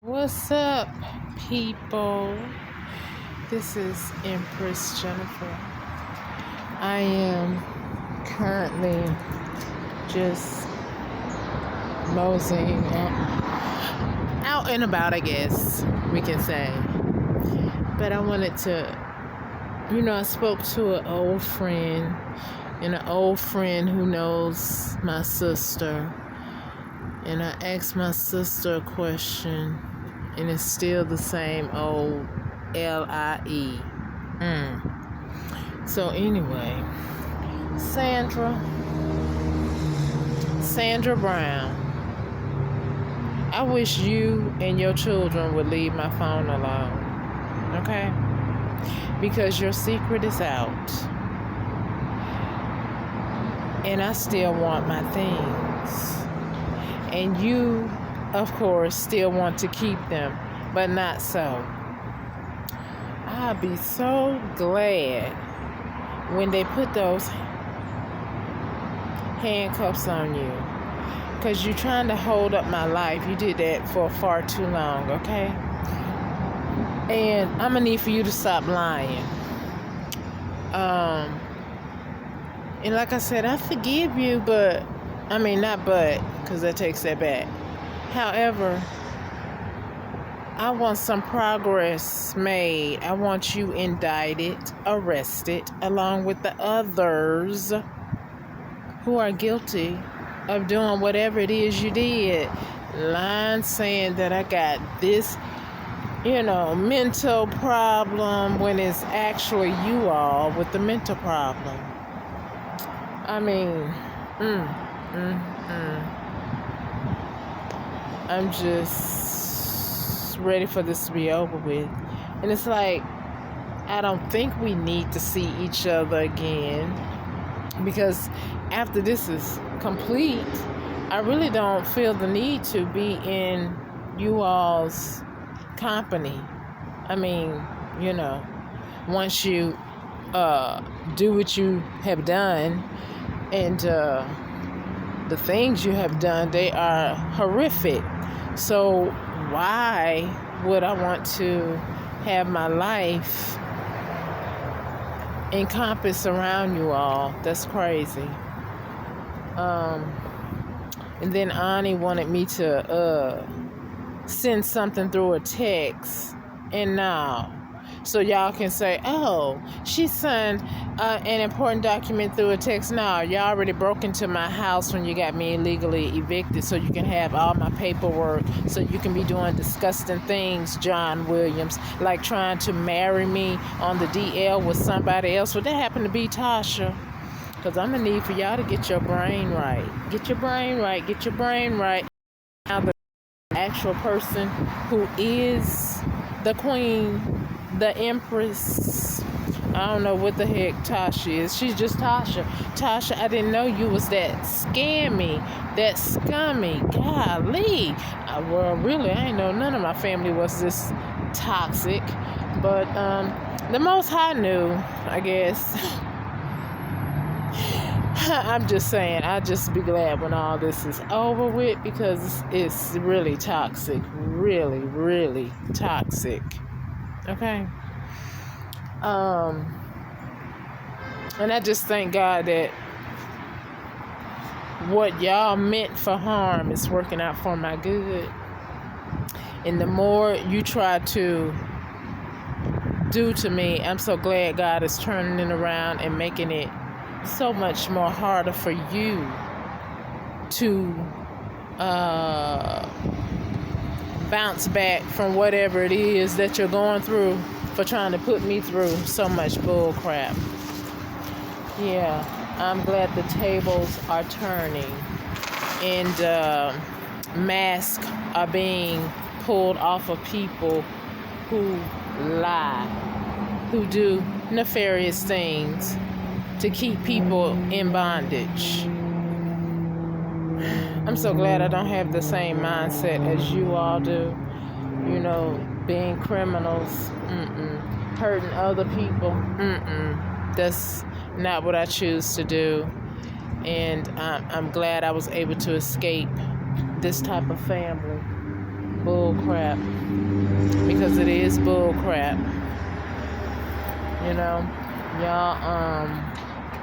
What's up, people? This is Empress Jennifer. I am currently just moseying out and about, I guess we can say. But I wanted to, I spoke to an old friend, and an old friend who knows my sister. And I asked my sister a question, and it's still the same old LIE. So anyway, Sandra Brown, I wish you and your children would leave my phone alone, okay? Because your secret is out, and I still want my things. And you, of course, still want to keep them, but not so. I'll be so glad when they put those handcuffs on you, because you're trying to hold up my life. You did that for far too long, okay? And I'm going to need for you to stop lying. And like I said, I forgive you, because that takes that back. However, I want some progress made. I want you indicted, arrested, along with the others who are guilty of doing whatever it is you did. Lying, saying that I got this, mental problem, when it's actually you all with the mental problem. I'm just ready for this to be over with. And it's like, I don't think we need to see each other again, because after this is complete, I really don't feel the need to be in you all's company. Once you do what you have done, and the things you have done, they are horrific. So why would I want to have my life encompass around you all? That's crazy. And then Ani wanted me to send something through a text, and now, so y'all can say, oh, she sent an important document through a text. Now, y'all already broke into my house when you got me illegally evicted, so you can have all my paperwork, so you can be doing disgusting things, John Williams, like trying to marry me on the DL with somebody else. Would that happen to be Tasha? Because I'm going to need for y'all to get your brain right. Get your brain right. Get your brain right. Now, the actual person who is the queen, the empress, I don't know what the heck Tasha is. She's just Tasha. Tasha, I didn't know you was that scammy, that scummy. Golly. Well, really, I didn't know none of my family was this toxic. But the Most High knew, I guess. I'm just saying, I'll just be glad when all this is over with, because it's really toxic. Really, really toxic. Okay? And I just thank God that what y'all meant for harm is working out for my good. And the more you try to do to me, I'm so glad God is turning it around and making it so much more harder for you to bounce back from whatever it is that you're going through, for trying to put me through so much bull crap. Yeah, I'm glad the tables are turning, and masks are being pulled off of people who lie, who do nefarious things to keep people in bondage. I'm so glad I don't have the same mindset as you all do. Being criminals, hurting other people, that's not what I choose to do. And I'm glad I was able to escape this type of family. bull crap, because it is bull crap. You know, y'all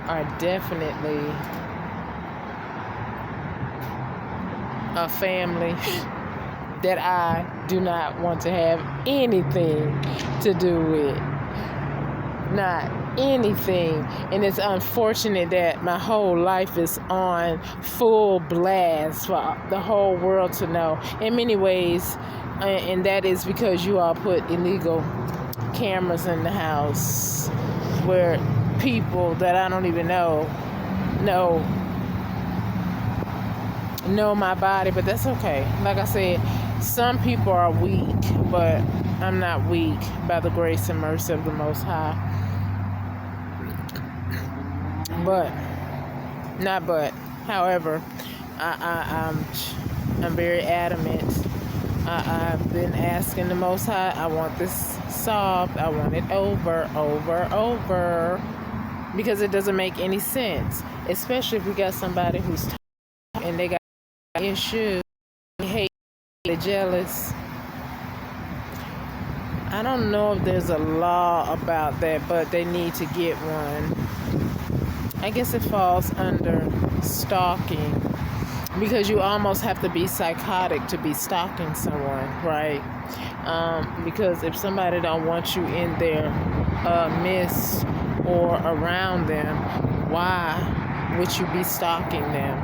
are definitely a family that I do not want to have anything to do with. Not anything. And it's unfortunate that my whole life is on full blast for the whole world to know in many ways, and that is because you all put illegal cameras in the house where people that I don't even know my body. But that's okay. Like I said, some people are weak, but I'm not weak by the grace and mercy of the Most High. However, I'm very adamant. I've been asking the Most High, I want this solved. I want it over, because it doesn't make any sense, especially if we got somebody who's and they got issues, they hate, they're jealous. I don't know if there's a law about that, but they need to get one. I guess it falls under stalking, because you almost have to be psychotic to be stalking someone, right? Because if somebody don't want you in their midst or around them, why would you be stalking them?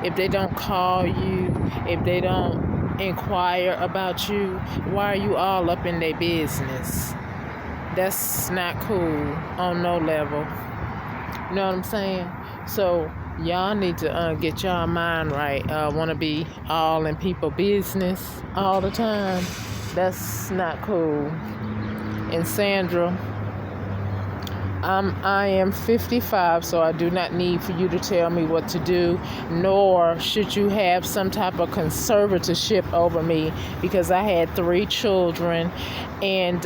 If they don't call you, if they don't inquire about you, why are you all up in their business? That's not cool on no level. You know what I'm saying? So y'all need to get y'all mind right. Want to be all in people business all the time? That's not cool. And Sandra, I am 55, so I do not need for you to tell me what to do, nor should you have some type of conservatorship over me, because I had 3 children, and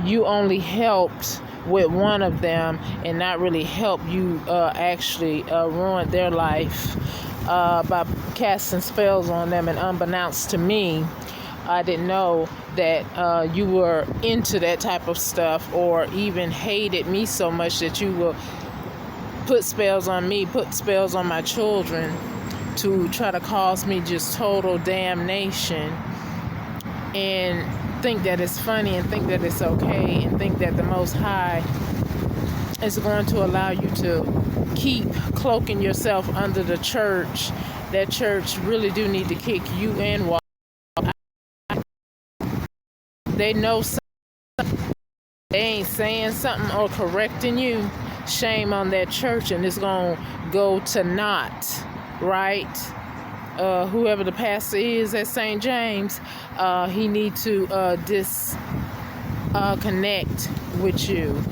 you only helped with one of them and not really help you actually ruin their life by casting spells on them. And unbeknownst to me, I didn't know that you were into that type of stuff, or even hated me so much that you will put spells on me, put spells on my children to try to cause me just total damnation, and think that it's funny, and think that it's okay, and think that the Most High is going to allow you to keep cloaking yourself under the church. That church really do need to kick you and walk. They know something, they ain't saying something or correcting you. Shame on that church, and it's going to go to naught, right? Whoever the pastor is at St. James, he need to connect with you,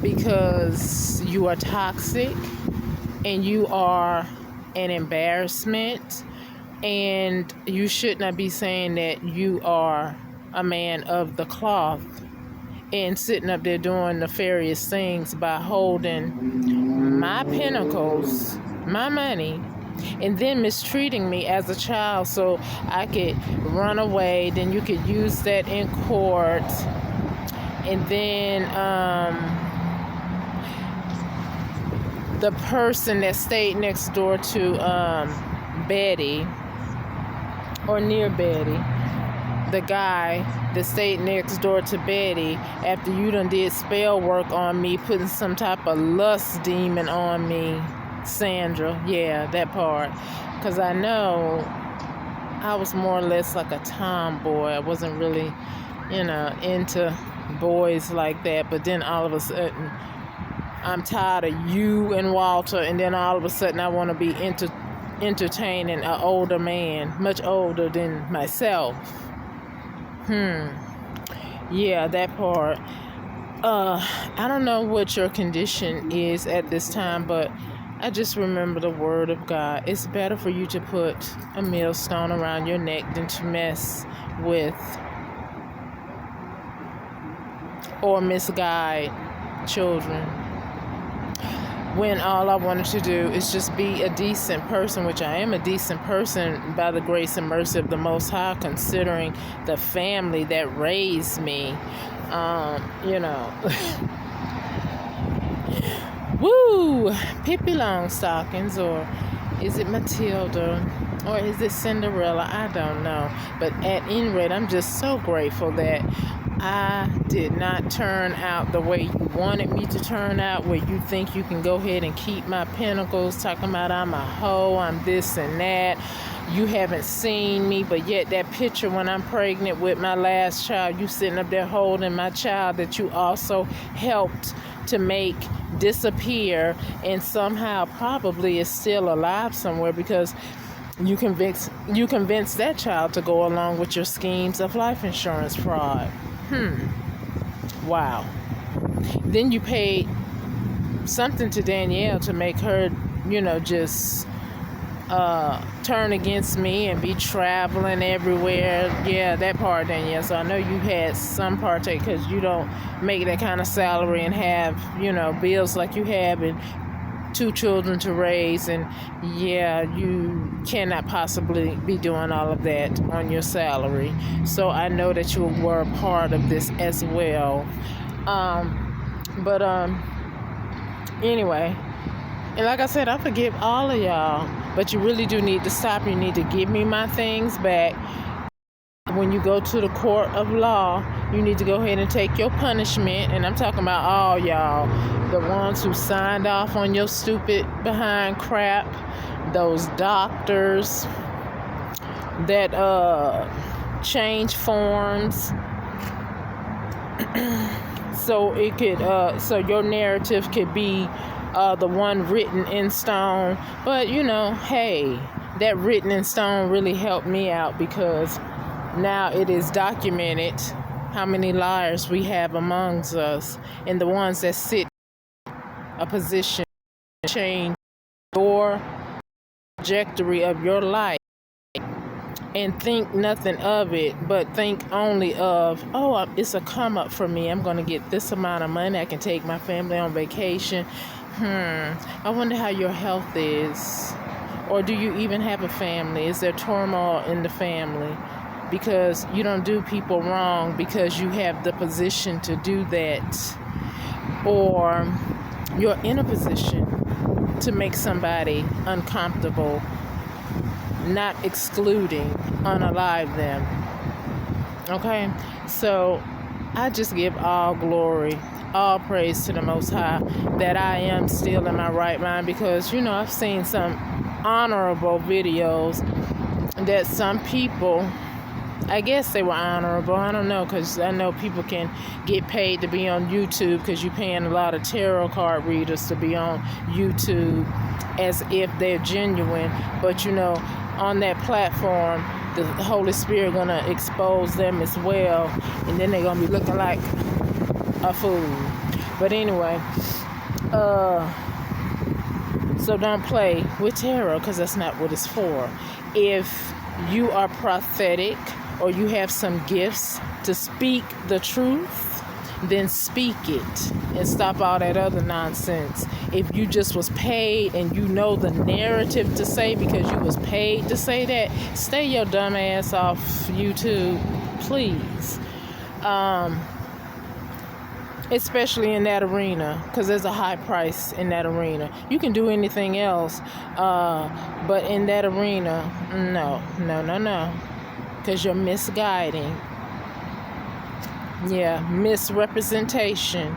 because you are toxic and you are an embarrassment, and you should not be saying that you are a man of the cloth and sitting up there doing nefarious things by holding my pinnacles, my money, and then mistreating me as a child so I could run away. Then you could use that in court. And then the person that stayed next door to Betty, or near Betty, the guy that stayed next door to Betty, after you done did spell work on me, putting some type of lust demon on me, Sandra, yeah, that part. Because I know I was more or less like a tomboy. I wasn't really, into boys like that. But then all of a sudden, I'm tired of you and Walter, and then all of a sudden I want to be entertaining an older man, much older than myself. Yeah, that part. I don't know what your condition is at this time, but I just remember the word of God. It's better for you to put a millstone around your neck than to mess with or misguide children. when all I wanted to do is just be a decent person, which I am a decent person by the grace and mercy of the Most High, considering the family that raised me. You know. Woo! Pippi Longstockings, or is it Matilda, or is it Cinderella? I don't know. But at any rate, I'm just so grateful that I did not turn out the way you wanted me to turn out, where you think you can go ahead and keep my pinnacles, talking about I'm a hoe, I'm this and that. You haven't seen me, but yet that picture when I'm pregnant with my last child, you sitting up there holding my child that you also helped to make disappear, and somehow probably is still alive somewhere because you convinced that child to go along with your schemes of life insurance fraud. Wow. Then you paid something to Danielle to make her, just turn against me and be traveling everywhere. Yeah, that part, Danielle. So I know you had some partake because you don't make that kind of salary and have, bills like you have and 2 children to raise. And yeah, you cannot possibly be doing all of that on your salary. So I know that you were a part of this as well. Anyway, and like I said, I forgive all of y'all, but you really do need to stop. You need to give me my things back. When you go to the court of law, you need to go ahead and take your punishment. And I'm talking about all y'all, the ones who signed off on your stupid behind crap, those doctors that change forms so it could so your narrative could be the one written in stone. But hey, that written in stone really helped me out, because now it is documented how many liars we have amongst us, and the ones that sit in a position to change your trajectory of your life and think nothing of it, but think only of, it's a come up for me. I'm going to get this amount of money. I can take my family on vacation. I wonder how your health is. Or do you even have a family? Is there turmoil in the family? Because you don't do people wrong because you have the position to do that. Or you're in a position to make somebody uncomfortable, not excluding, unalive them. Okay? So I just give all glory, all praise to the Most High that I am still in my right mind, because, I've seen some honorable videos that some people, I guess they were honorable. I don't know, because I know people can get paid to be on YouTube because you're paying a lot of tarot card readers to be on YouTube as if they're genuine. But, on that platform, the Holy Spirit going to expose them as well. And then they're going to be looking like a fool. But anyway, so don't play with tarot, because that's not what it's for. If you are prophetic, or you have some gifts to speak the truth, then speak it and stop all that other nonsense. If you just was paid and you know the narrative to say because you was paid to say that, stay your dumb ass off YouTube, please. Especially in that arena, because there's a high price in that arena. You can do anything else, but in that arena, no. Because you're misguiding. Yeah, misrepresentation.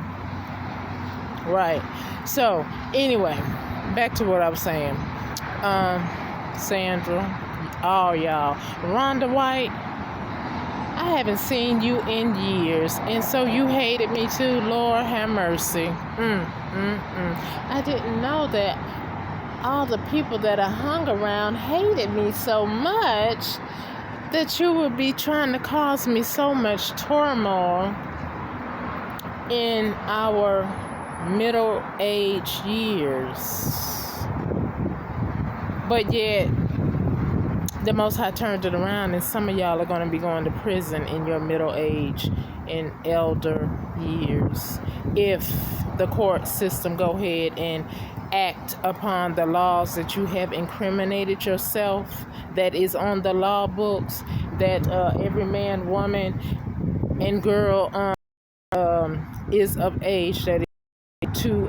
Right. So, anyway, back to what I was saying. Sandra, all y'all. Rhonda White, I haven't seen you in years, and so you hated me too. Lord have mercy. I didn't know that all the people that I hung around hated me so much that you would be trying to cause me so much turmoil in our middle-age years. But yet, the Most High turned it around, and some of y'all are going to be going to prison in your middle age and elder years if the court system go ahead and act upon the laws that you have incriminated yourself, that is on the law books, that every man, woman, and girl is of age, that to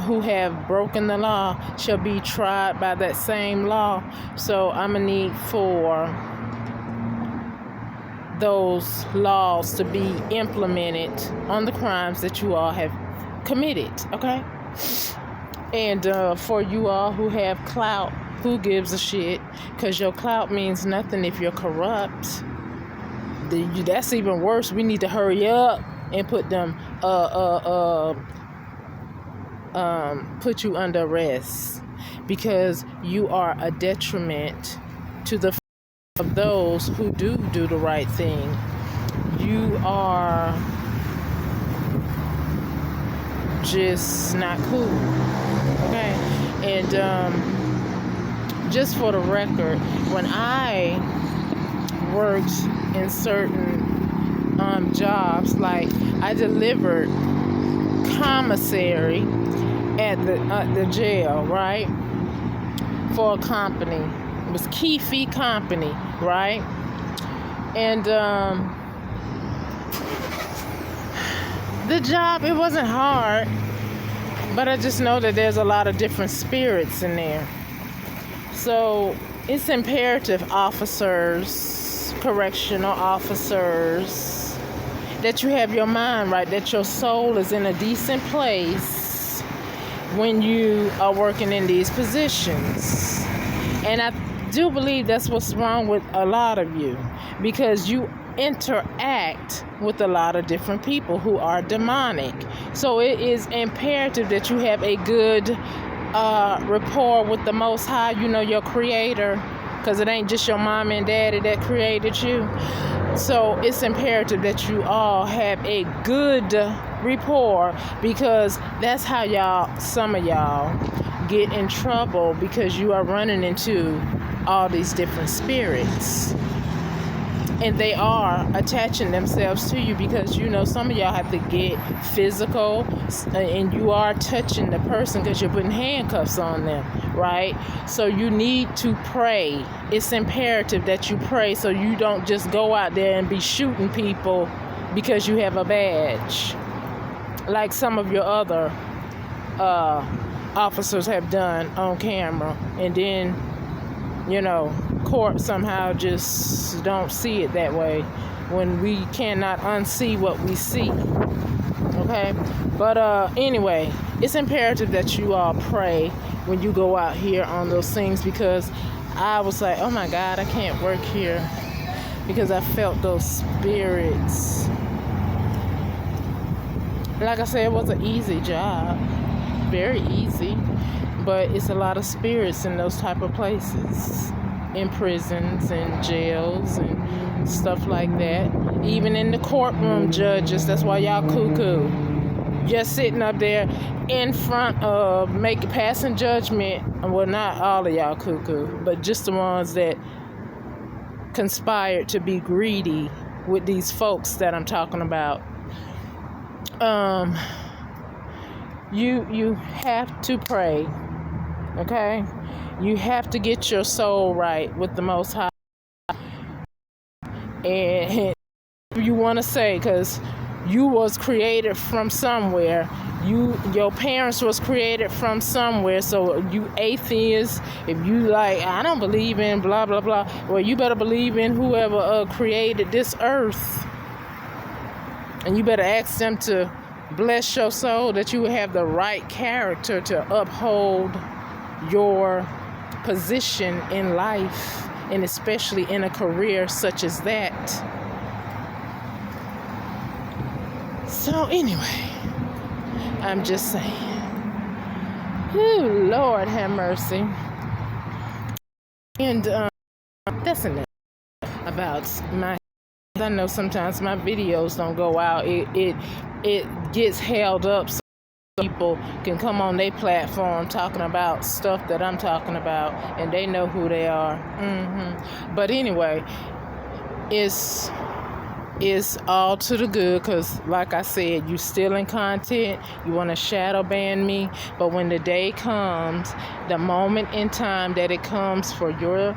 who have broken the law shall be tried by that same law. So I'm gonna need for those laws to be implemented on the crimes that you all have committed, okay? And for you all who have clout, who gives a shit? Because your clout means nothing if you're corrupt. That's even worse. We need to hurry up and put them put you under arrest, because you are a detriment to the of those who do the right thing. You are just not cool, okay? And just for the record, when I worked in certain jobs, like I delivered commissary at the jail, right, for a company. It was Key Fee Company, right? And the job, it wasn't hard, but I just know that there's a lot of different spirits in there. So it's imperative, officers, correctional officers, that you have your mind right, that your soul is in a decent place when you are working in these positions. And I do believe that's what's wrong with a lot of you, because you interact with a lot of different people who are demonic. So it is imperative that you have a good rapport with the Most High, your Creator, because it ain't just your mom and daddy that created you. So it's imperative that you all have a good rapport, because that's how some of y'all get in trouble, because you are running into all these different spirits, and they are attaching themselves to you, because some of y'all have to get physical, and you are touching the person because you're putting handcuffs on them, right? So you need to pray. It's imperative that you pray, so you don't just go out there and be shooting people because you have a badge, like some of your other officers have done on camera, and then court somehow just don't see it that way, when we cannot unsee what we see, okay? But anyway, it's imperative that you all pray when you go out here on those things, because I was like, oh my God, I can't work here, because I felt those spirits. Like I said, it was an easy job, very easy, but it's a lot of spirits in those type of places, in prisons and jails and stuff like that. Even in the courtroom, judges, that's why y'all cuckoo. Just sitting up there in front of passing judgment. Well, not all of y'all cuckoo, but just the ones that conspired to be greedy with these folks that I'm talking about. You have to pray, okay? You have to get your soul right with the Most High. And you want to say, because you was created from somewhere, your parents was created from somewhere. So you atheists, if you like, I don't believe in blah blah blah, well, you better believe in whoever created this earth, and you better ask them to bless your soul, that you have the right character to uphold your position in life, and especially in a career such as that. So anyway, I'm just saying, ooh, Lord have mercy. And that's enough about my, I know sometimes my videos don't go out. It gets held up so people can come on their platform talking about stuff that I'm talking about, and they know who they are. But anyway, it's it's all to the good because, like I said, you stealing content. You want to shadow ban me. But when the day comes, the moment in time that it comes for your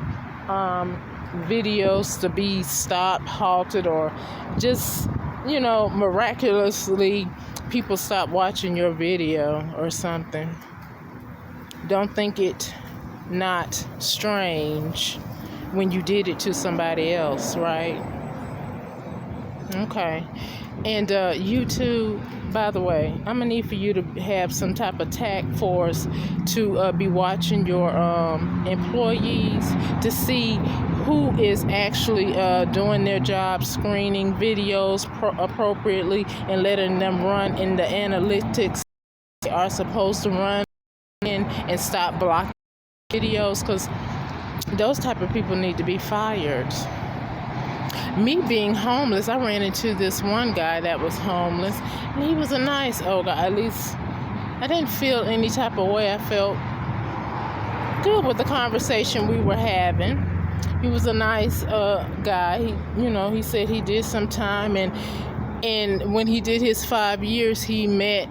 videos to be stopped, halted, or just, miraculously people stop watching your video or something, don't think it not strange when you did it to somebody else, right? Okay. And YouTube, by the way, I'm going to need for you to have some type of task force to be watching your employees to see who is actually doing their job, screening videos appropriately, and letting them run in the analytics they are supposed to run in, and stop blocking videos, because those type of people need to be fired. Me being homeless, I ran into this one guy that was homeless, and he was a nice old guy. At least I didn't feel any type of way. I felt good with the conversation we were having. He was a nice guy. He said he did some time, and when he did his 5 years, he met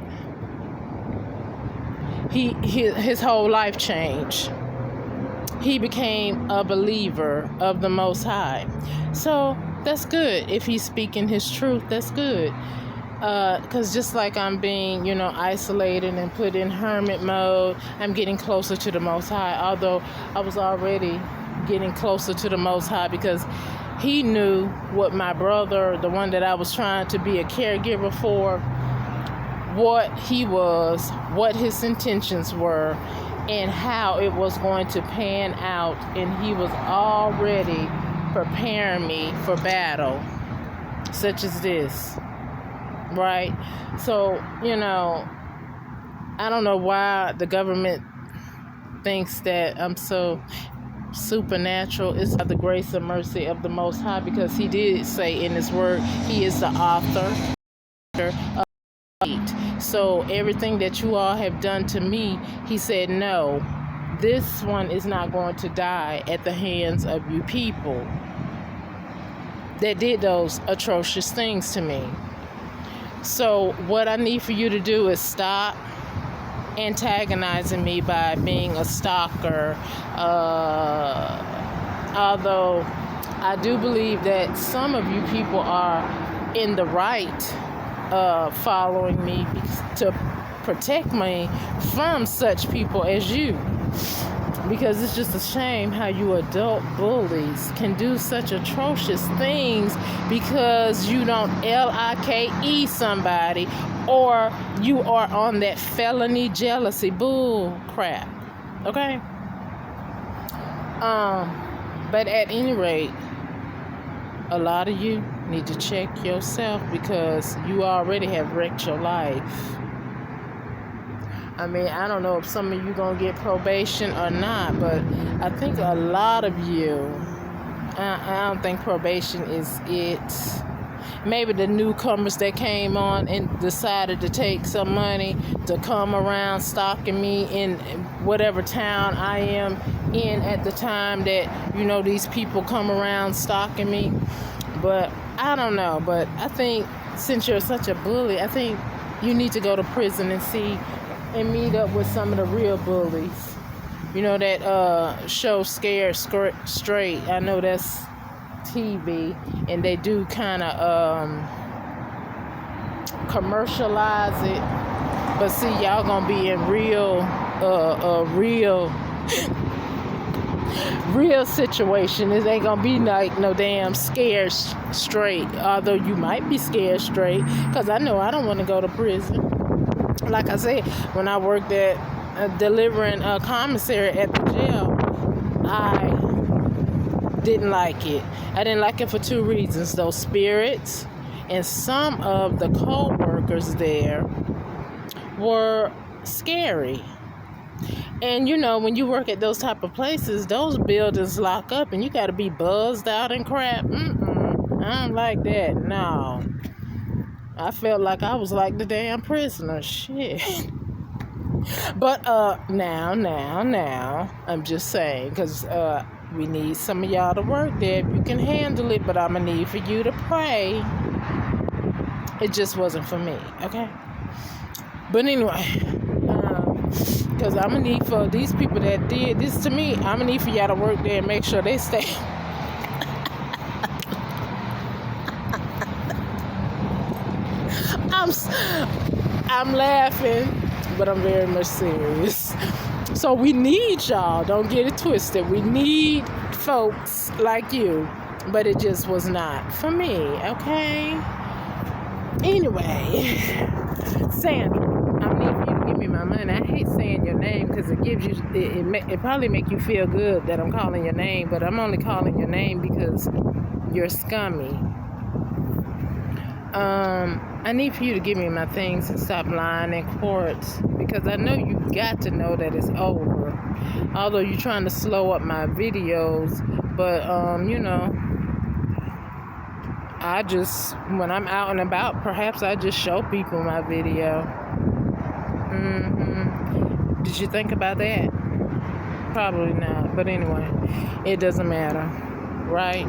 his whole life changed. He became a believer of the Most High. So that's good. If he's speaking his truth, that's good. Because just like I'm being, isolated and put in hermit mode, I'm getting closer to the Most High. Although I was already getting closer to the Most High, because he knew what my brother, the one that I was trying to be a caregiver for, what he was, what his intentions were, and how it was going to pan out. And he was already preparing me for battle such as this, right? So, I don't know why the government thinks that I'm so supernatural. It's by the grace and mercy of the Most High, because he did say in his word, he is the author of it. So everything that you all have done to me, he said, no, this one is not going to die at the hands of you people that did those atrocious things to me. So what I need for you to do is stop antagonizing me by being a stalker. Although I do believe that some of you people are in the right following me to protect me from such people as you. Because it's just a shame how you adult bullies can do such atrocious things because you don't like somebody, or you are on that felony jealousy bull crap. Okay? But at any rate, a lot of you need to check yourself, because you already have wrecked your life. I mean, I don't know if some of you gonna get probation or not, but I think a lot of you, I don't think probation is it. Maybe the newcomers that came on and decided to take some money to come around stalking me in whatever town I am in at the time that, these people come around stalking me. But I don't know. But I think since you're such a bully, I think you need to go to prison and meet up with some of the real bullies. That show Scared Straight. I know that's TV, and they do kind of commercialize it. But see, y'all gonna be in real situation. It ain't gonna be like no damn Scared Straight. Although you might be scared straight, because I know I don't want to go to prison. Like I said, when I worked at delivering a commissary at the jail, I didn't like it. I didn't like it for two reasons. Those spirits and some of the co-workers there were scary. And when you work at those type of places, those buildings lock up and you got to be buzzed out and crap. I don't like that. No. I felt like I was like the damn prisoner. Shit. But now, I'm just saying, because We need some of y'all to work there if you can handle it, but I'm going to need for you to pray. It just wasn't for me, okay? But anyway, because I'm going to need for these people that did this to me, I'm going to need for y'all to work there and make sure they stay. I'm laughing, but I'm very much serious. So we need y'all. Don't get it twisted. We need folks like you, but it just was not for me, okay? Anyway, Sandra, I need for you to give me my money. I hate saying your name because it gives you, it probably make you feel good that I'm calling your name, but I'm only calling your name because you're scummy. I need for you to give me my things and stop lying in court, because I know you got to know that it's over. Although you're trying to slow up my videos, but I just, when I'm out and about, perhaps I just show people my video. Did you think about that? Probably not, but anyway, it doesn't matter, right?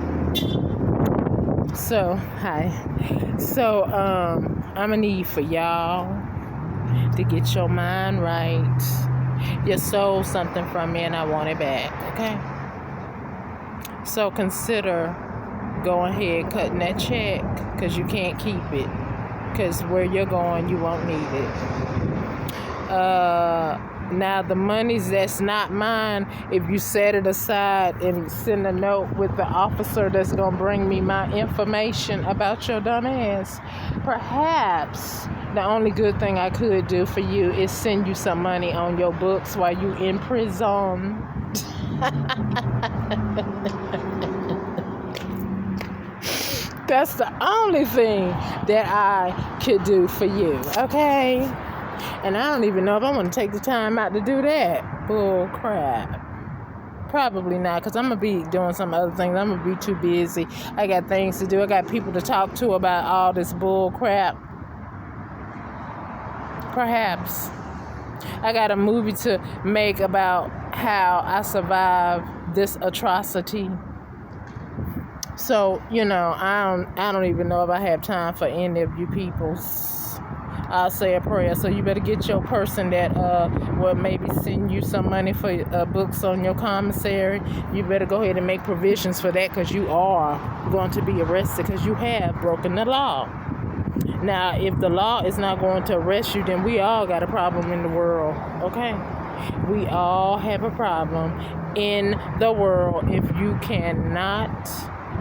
So, hi. So, I'm gonna need for y'all to get your mind right. You sold something from me and I want it back, okay? So consider going ahead cutting that check, because you can't keep it, because where you're going, you won't need it. Now the monies that's not mine, if you set it aside and send a note with the officer that's gonna bring me my information about your dumb ass, perhaps the only good thing I could do for you is send you some money on your books while you in prison. That's the only thing that I could do for you, okay? And I don't even know if I want to take the time out to do that. Bull crap. Probably not, because I'm going to be doing some other things. I'm going to be too busy. I got things to do. I got people to talk to about all this bull crap. Perhaps. I got a movie to make about how I survived this atrocity. So, I don't even know if I have time for any of you people. I'll say a prayer. So you better get your person that will maybe send you some money for books on your commissary. You better go ahead and make provisions for that, because you are going to be arrested because you have broken the law. Now, if the law is not going to arrest you, then we all got a problem in the world, okay? We all have a problem in the world if you cannot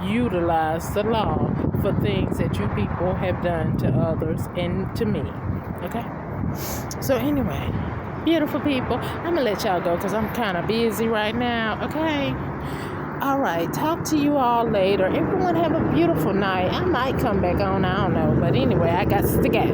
utilize the law for things that you people have done to others and to me, okay? So anyway, beautiful people, I'm gonna let y'all go because I'm kind of busy right now, okay? All right, talk to you all later. Everyone have a beautiful night. I might come back on, I don't know, but anyway, I got to go.